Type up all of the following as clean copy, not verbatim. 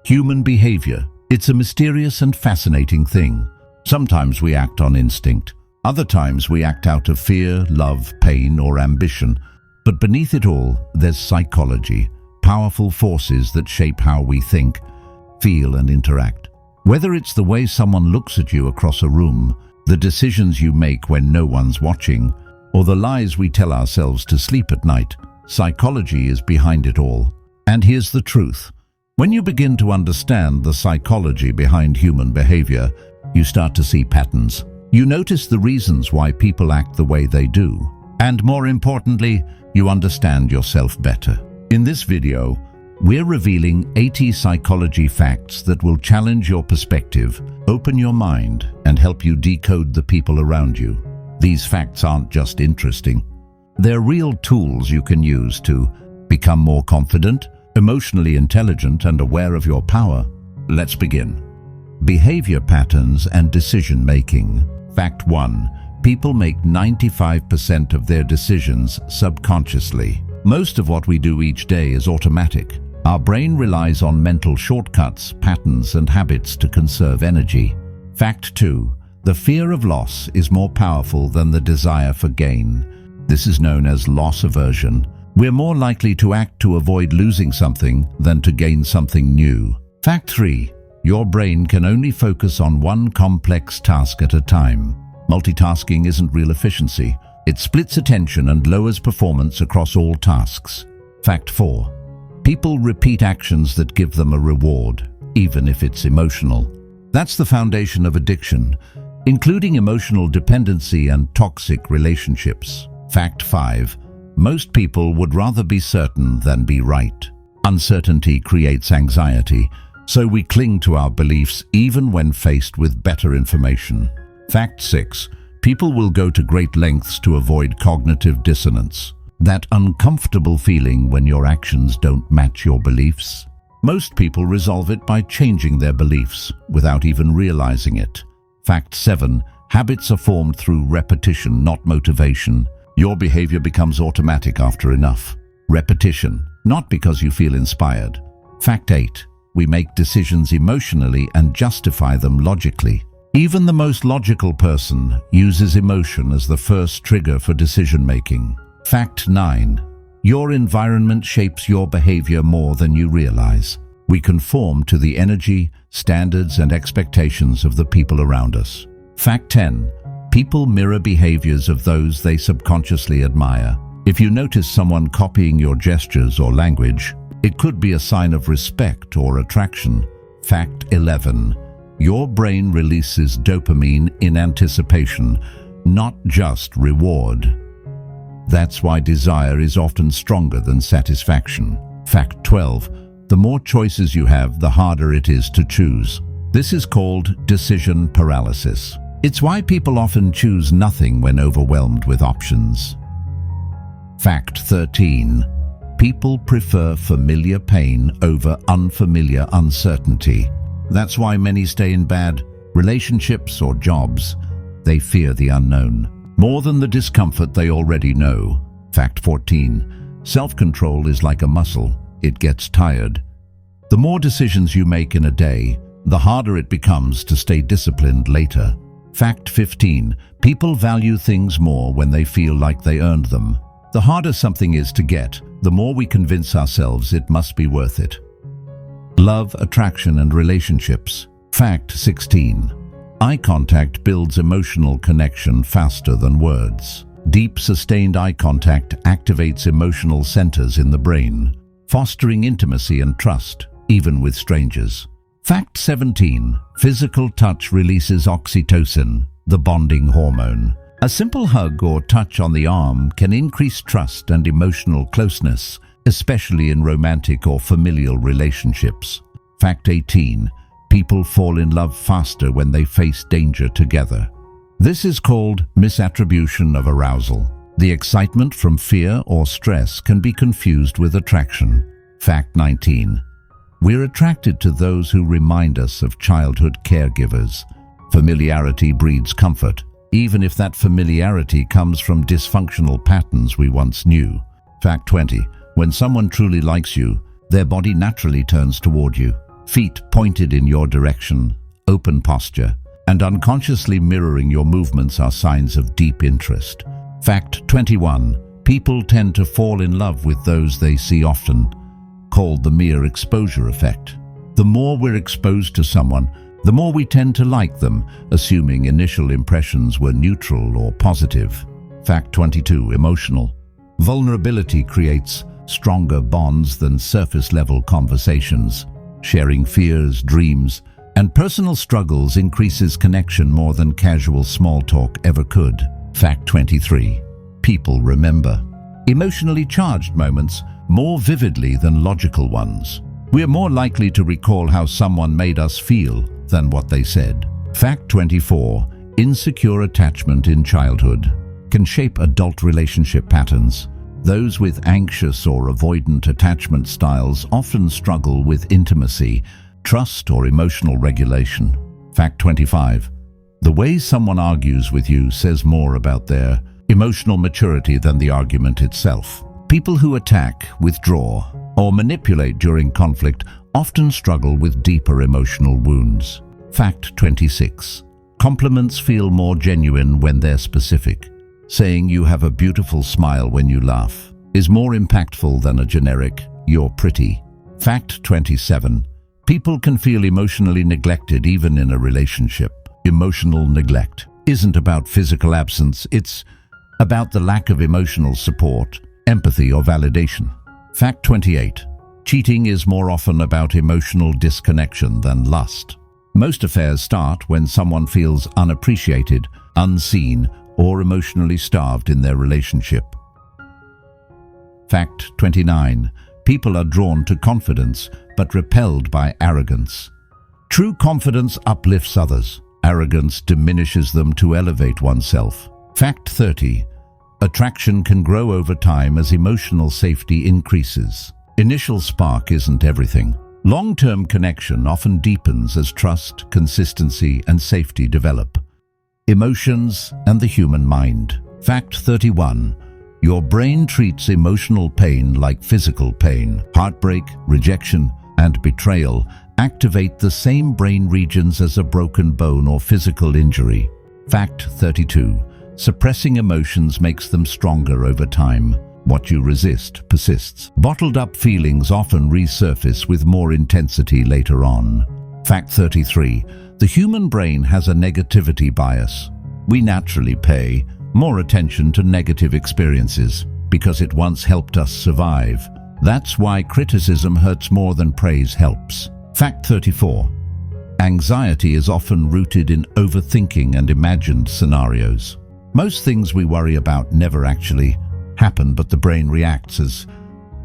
Human behavior. It's a mysterious and fascinating thing. Sometimes we act on instinct. Other times we act out of fear, love, pain, or ambition. But beneath it all, there's psychology, powerful forces that shape how we think, feel, and interact. Whether it's the way someone looks at you across a room, the decisions you make when no one's watching, or the lies we tell ourselves to sleep at night, psychology is behind it all. And here's the truth. When you begin to understand the psychology behind human behavior, you start to see patterns. You notice the reasons why people act the way they do. And more importantly, you understand yourself better. In this video, we're revealing 80 psychology facts that will challenge your perspective, open your mind, and help you decode the people around you. These facts aren't just interesting. They're real tools you can use to become more confident, emotionally intelligent, and aware of your power. Let's begin. Behavior patterns and decision-making. Fact 1. People make 95% of their decisions subconsciously. Most of what we do each day is automatic. Our brain relies on mental shortcuts, patterns, and habits to conserve energy. Fact 2. The fear of loss is more powerful than the desire for gain. This is known as loss aversion. We're more likely to act to avoid losing something than to gain something new. Fact 3. Your brain can only focus on one complex task at a time. Multitasking isn't real efficiency. It splits attention and lowers performance across all tasks. Fact 4. People repeat actions that give them a reward, even if it's emotional. That's the foundation of addiction, including emotional dependency and toxic relationships. Fact 5. Most people would rather be certain than be right. Uncertainty creates anxiety, so we cling to our beliefs even when faced with better information. Fact 6. People will go to great lengths to avoid cognitive dissonance. That uncomfortable feeling when your actions don't match your beliefs. Most people resolve it by changing their beliefs without even realizing it. Fact 7. Habits are formed through repetition, not motivation. Your behavior becomes automatic after enough. Repetition, not because you feel inspired. Fact 8. We make decisions emotionally and justify them logically. Even the most logical person uses emotion as the first trigger for decision-making. Fact 9. Your environment shapes your behavior more than you realize. We conform to the energy, standards, and expectations of the people around us. Fact 10. People mirror behaviors of those they subconsciously admire. If you notice someone copying your gestures or language, it could be a sign of respect or attraction. Fact 11. Your brain releases dopamine in anticipation, not just reward. That's why desire is often stronger than satisfaction. Fact 12. The more choices you have, the harder it is to choose. This is called decision paralysis. It's why people often choose nothing when overwhelmed with options. Fact 13. People prefer familiar pain over unfamiliar uncertainty. That's why many stay in bad relationships or jobs. They fear the unknown more than the discomfort they already know. Fact 14. Self-control is like a muscle. It gets tired. The more decisions you make in a day, the harder it becomes to stay disciplined later. Fact 15. People value things more when they feel like they earned them. The harder something is to get, the more we convince ourselves it must be worth it. Love, attraction, and relationships. Fact 16. Eye contact builds emotional connection faster than words. Deep, sustained eye contact activates emotional centers in the brain, fostering intimacy and trust, even with strangers. Fact 17. Physical touch releases oxytocin, the bonding hormone. A simple hug or touch on the arm can increase trust and emotional closeness, especially in romantic or familial relationships. Fact 18. People fall in love faster when they face danger together. This is called misattribution of arousal. The excitement from fear or stress can be confused with attraction. Fact 19. We're attracted to those who remind us of childhood caregivers. Familiarity breeds comfort, even if that familiarity comes from dysfunctional patterns we once knew. Fact 20. When someone truly likes you, their body naturally turns toward you. feet pointed in your direction, open posture, and unconsciously mirroring your movements are signs of deep interest. Fact 21. People tend to fall in love with those they see often, called the mere exposure effect. The more we're exposed to someone, the more we tend to like them, assuming initial impressions were neutral or positive. Fact 22. Emotional. Vulnerability creates stronger bonds than surface-level conversations. Sharing fears, dreams, and personal struggles increases connection more than casual small talk ever could. Fact 23. People remember emotionally charged moments more vividly than logical ones. We're more likely to recall how someone made us feel than what they said. Fact 24. Insecure attachment in childhood can shape adult relationship patterns. Those with anxious or avoidant attachment styles often struggle with intimacy, trust, or emotional regulation. Fact 25. The way someone argues with you says more about their emotional maturity than the argument itself. People who attack, withdraw, or manipulate during conflict often struggle with deeper emotional wounds. Fact 26. Compliments feel more genuine when they're specific. Saying you have a beautiful smile when you laugh is more impactful than a generic, "you're pretty." Fact 27. People can feel emotionally neglected even in a relationship. Emotional neglect isn't about physical absence, it's about the lack of emotional support, empathy, or validation. Fact 28. Cheating is more often about emotional disconnection than lust. Most affairs start when someone feels unappreciated, unseen, or emotionally starved in their relationship. Fact 29. People are drawn to confidence but repelled by arrogance. True confidence uplifts others. Arrogance diminishes them to elevate oneself. Fact 30. Attraction can grow over time as emotional safety increases. Initial spark isn't everything. Long-term connection often deepens as trust, consistency, and safety develop. Emotions and the human mind. Fact 31. Your brain treats emotional pain like physical pain. Heartbreak, rejection, and betrayal activate the same brain regions as a broken bone or physical injury. Fact 32. Suppressing emotions makes them stronger over time. What you resist persists. Bottled up feelings often resurface with more intensity later on. Fact 33. The human brain has a negativity bias. We naturally pay more attention to negative experiences because it once helped us survive. That's why criticism hurts more than praise helps. Fact 34. Anxiety is often rooted in overthinking and imagined scenarios. Most things we worry about never actually happen, but the brain reacts as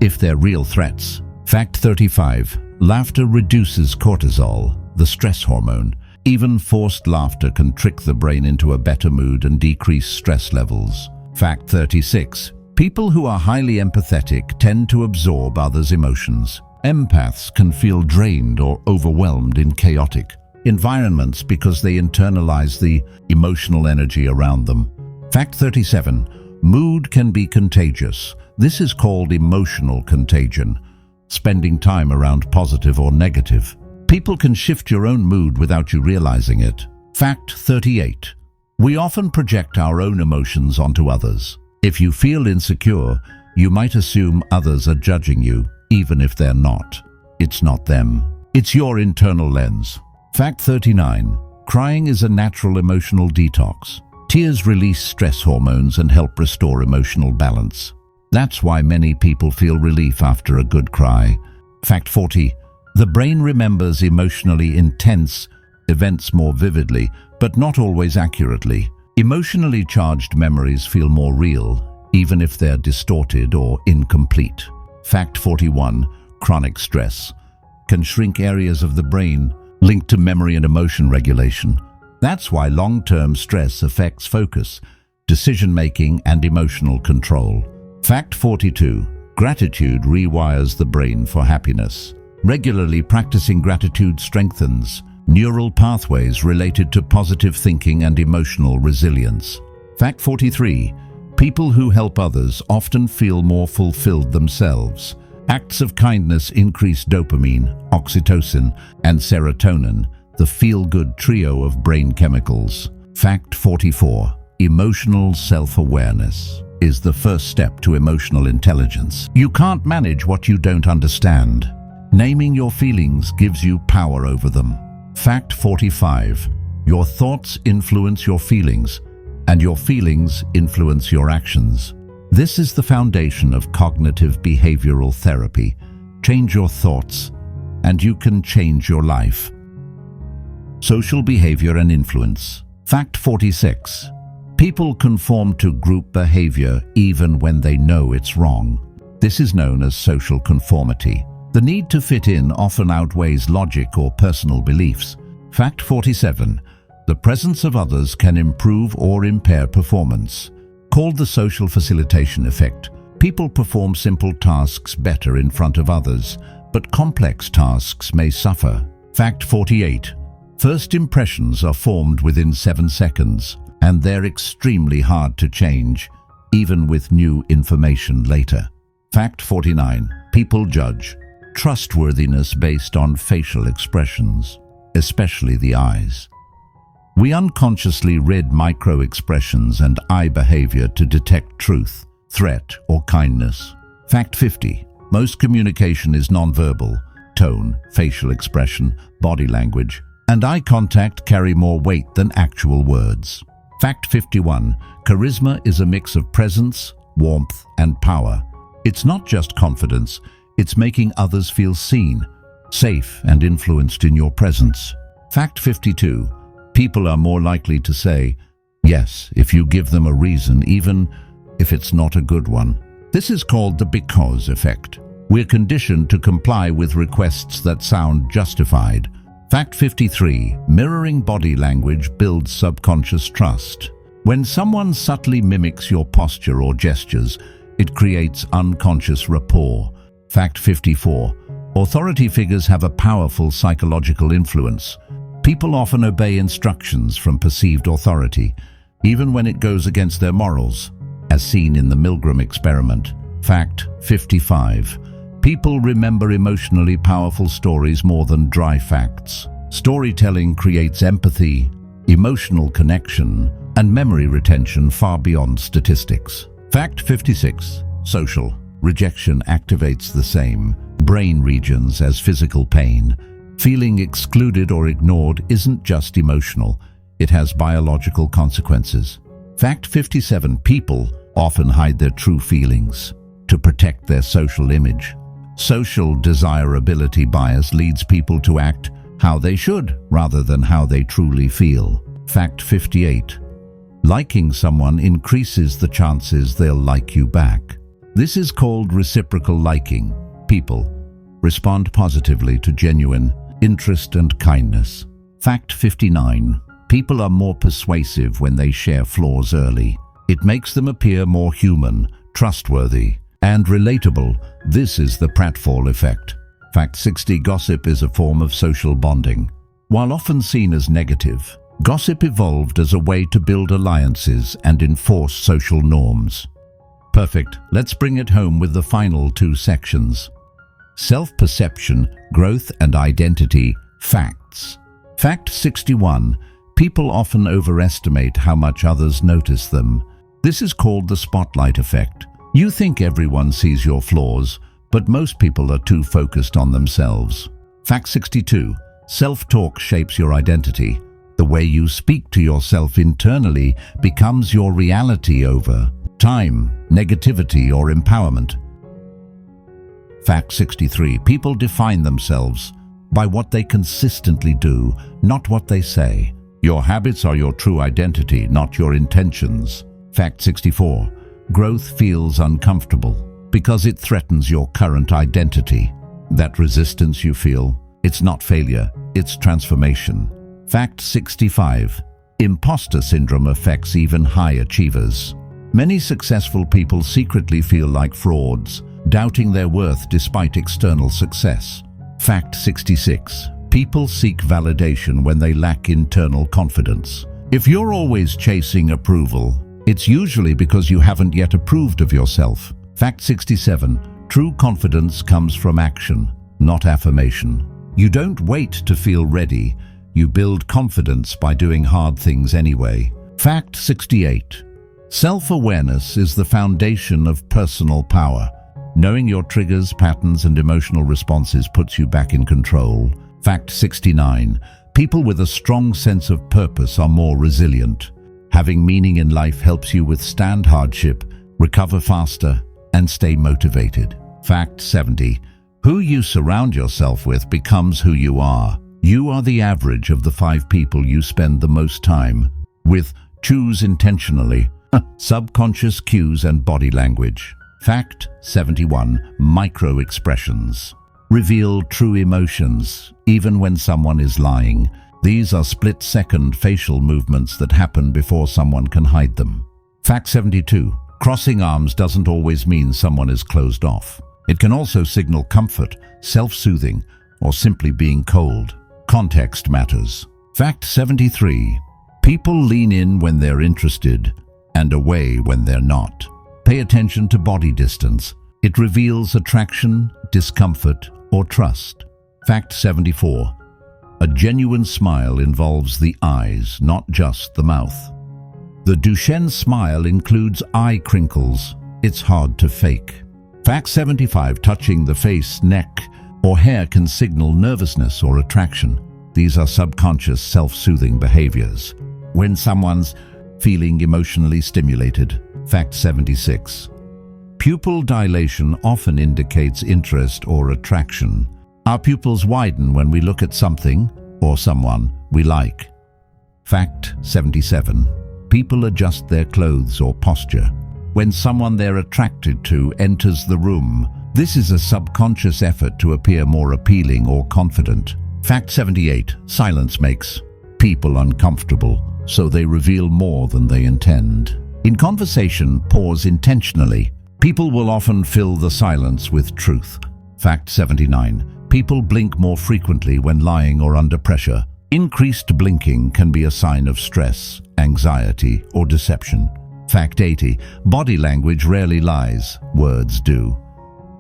if they're real threats. Fact 35. Laughter reduces cortisol, the stress hormone. Even forced laughter can trick the brain into a better mood and decrease stress levels. Fact 36. People who are highly empathetic tend to absorb others' emotions. Empaths can feel drained or overwhelmed in chaotic environments because they internalize the emotional energy around them. Fact 37. Mood can be contagious. This is called emotional contagion, spending time around positive or negative. People can shift your own mood without you realizing it. Fact 38. We often project our own emotions onto others. If you feel insecure, you might assume others are judging you, even if they're not. It's not them. It's your internal lens. Fact 39. Crying is a natural emotional detox. Tears release stress hormones and help restore emotional balance. That's why many people feel relief after a good cry. Fact 40. The brain remembers emotionally intense events more vividly, but not always accurately. Emotionally charged memories feel more real, even if they're distorted or incomplete. Fact 41. Chronic stress can shrink areas of the brain linked to memory and emotion regulation. That's why long-term stress affects focus, decision-making, and emotional control. Fact 42. Gratitude rewires the brain for happiness. Regularly practicing gratitude strengthens neural pathways related to positive thinking and emotional resilience. Fact 43. People who help others often feel more fulfilled themselves. Acts of kindness increase dopamine, oxytocin, and serotonin, the feel-good trio of brain chemicals. Fact 44. Emotional self-awareness is the first step to emotional intelligence. You can't manage what you don't understand. Naming your feelings gives you power over them. Fact 45. Your thoughts influence your feelings, and your feelings influence your actions. This is the foundation of cognitive behavioral therapy. Change your thoughts, and you can change your life. Social behavior and influence. Fact 46. People conform to group behavior even when they know it's wrong. This is known as social conformity. The need to fit in often outweighs logic or personal beliefs. Fact 47. The presence of others can improve or impair performance. Called the social facilitation effect, people perform simple tasks better in front of others, but complex tasks may suffer. Fact 48. First impressions are formed within 7 seconds, and they're extremely hard to change, even with new information later. Fact 49. People judge trustworthiness based on facial expressions, especially the eyes. We unconsciously read micro-expressions and eye behavior to detect truth, threat, or kindness. Fact 50. Most communication is nonverbal. Tone, facial expression, body language, and eye contact carry more weight than actual words. Fact 51. Charisma is a mix of presence, warmth, and power. It's not just confidence, it's making others feel seen, safe, and influenced in your presence. Fact 52. People are more likely to say yes if you give them a reason, even if it's not a good one. This is called the because effect. We're conditioned to comply with requests that sound justified. Fact 53. Mirroring body language builds subconscious trust. When someone subtly mimics your posture or gestures, it creates unconscious rapport. Fact 54. Authority figures have a powerful psychological influence. People often obey instructions from perceived authority, even when it goes against their morals, as seen in the Milgram experiment. Fact 55. People remember emotionally powerful stories more than dry facts. Storytelling creates empathy, emotional connection, and memory retention far beyond statistics. Fact 56. Social rejection activates the same brain regions as physical pain. Feeling excluded or ignored isn't just emotional, it has biological consequences. Fact 57. People often hide their true feelings to protect their social image. Social desirability bias leads people to act how they should rather than how they truly feel. Fact 58. Liking someone increases the chances they'll like you back. This is called reciprocal liking. People respond positively to genuine interest and kindness. Fact 59. People are more persuasive when they share flaws early. It makes them appear more human, trustworthy, and relatable. This is the pratfall effect. Fact 60. Gossip is a form of social bonding. While often seen as negative, gossip evolved as a way to build alliances and enforce social norms. Perfect. Let's bring it home with the final 2 sections. Self-perception, growth and identity, facts. Fact 61. People often overestimate how much others notice them. This is called the spotlight effect. You think everyone sees your flaws, but most people are too focused on themselves. Fact 62. Self-talk shapes your identity. The way you speak to yourself internally becomes your reality over time, negativity, or empowerment. Fact 63. People define themselves by what they consistently do, not what they say. Your habits are your true identity, not your intentions. Fact 64. Growth feels uncomfortable because it threatens your current identity. That resistance you feel, it's not failure, it's transformation. Fact 65. Imposter syndrome affects even high achievers. Many successful people secretly feel like frauds, doubting their worth despite external success. Fact 66. People seek validation when they lack internal confidence. If you're always chasing approval, it's usually because you haven't yet approved of yourself. Fact 67. True confidence comes from action, not affirmation. You don't wait to feel ready. You build confidence by doing hard things anyway. Fact 68. Self-awareness is the foundation of personal power. Knowing your triggers, patterns, and emotional responses puts you back in control. Fact 69. People with a strong sense of purpose are more resilient. Having meaning in life helps you withstand hardship, recover faster, and stay motivated. Fact 70. Who you surround yourself with becomes who you are. You are the average of the 5 people you spend the most time with. Choose intentionally. Subconscious cues and body language. Fact 71. Micro-expressions reveal true emotions, even when someone is lying. These are split-second facial movements that happen before someone can hide them. Fact 72. Crossing arms doesn't always mean someone is closed off. It can also signal comfort, self-soothing, or simply being cold. Context matters. Fact 73. People lean in when they're interested and away when they're not. Pay attention to body distance. It reveals attraction, discomfort, or trust. Fact 74. A genuine smile involves the eyes, not just the mouth. The Duchenne smile includes eye crinkles. It's hard to fake. Fact 75. Touching the face, neck, or hair can signal nervousness or attraction. These are subconscious, self-soothing behaviors when someone's feeling emotionally stimulated. Fact 76. Pupil dilation often indicates interest or attraction. Our pupils widen when we look at something or someone we like. Fact 77. People adjust their clothes or posture when someone they're attracted to enters the room. This is a subconscious effort to appear more appealing or confident. Fact 78. Silence makes people uncomfortable, so they reveal more than they intend. In conversation, pause intentionally. People will often fill the silence with truth. Fact 79. People blink more frequently when lying or under pressure. Increased blinking can be a sign of stress, anxiety, or deception. Fact 80. Body language rarely lies, words do.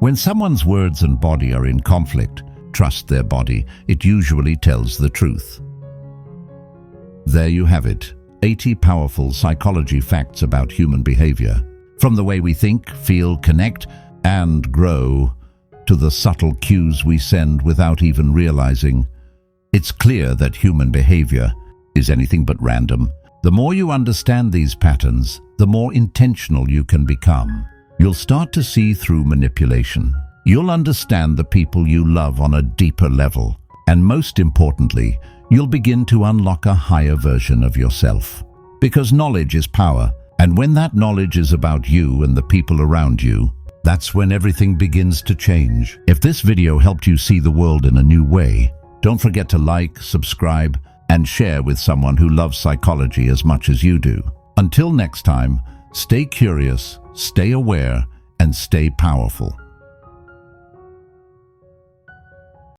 When someone's words and body are in conflict, trust their body. It usually tells the truth. There you have it. 80 powerful psychology facts about human behavior. From the way we think, feel, connect, and grow, to the subtle cues we send without even realizing. It's clear that human behavior is anything but random. The more you understand these patterns, the more intentional you can become. You'll start to see through manipulation. You'll understand the people you love on a deeper level. And most importantly, you'll begin to unlock a higher version of yourself. Because knowledge is power, and when that knowledge is about you and the people around you, that's when everything begins to change. If this video helped you see the world in a new way, don't forget to like, subscribe, and share with someone who loves psychology as much as you do. Until next time, stay curious, stay aware, and stay powerful.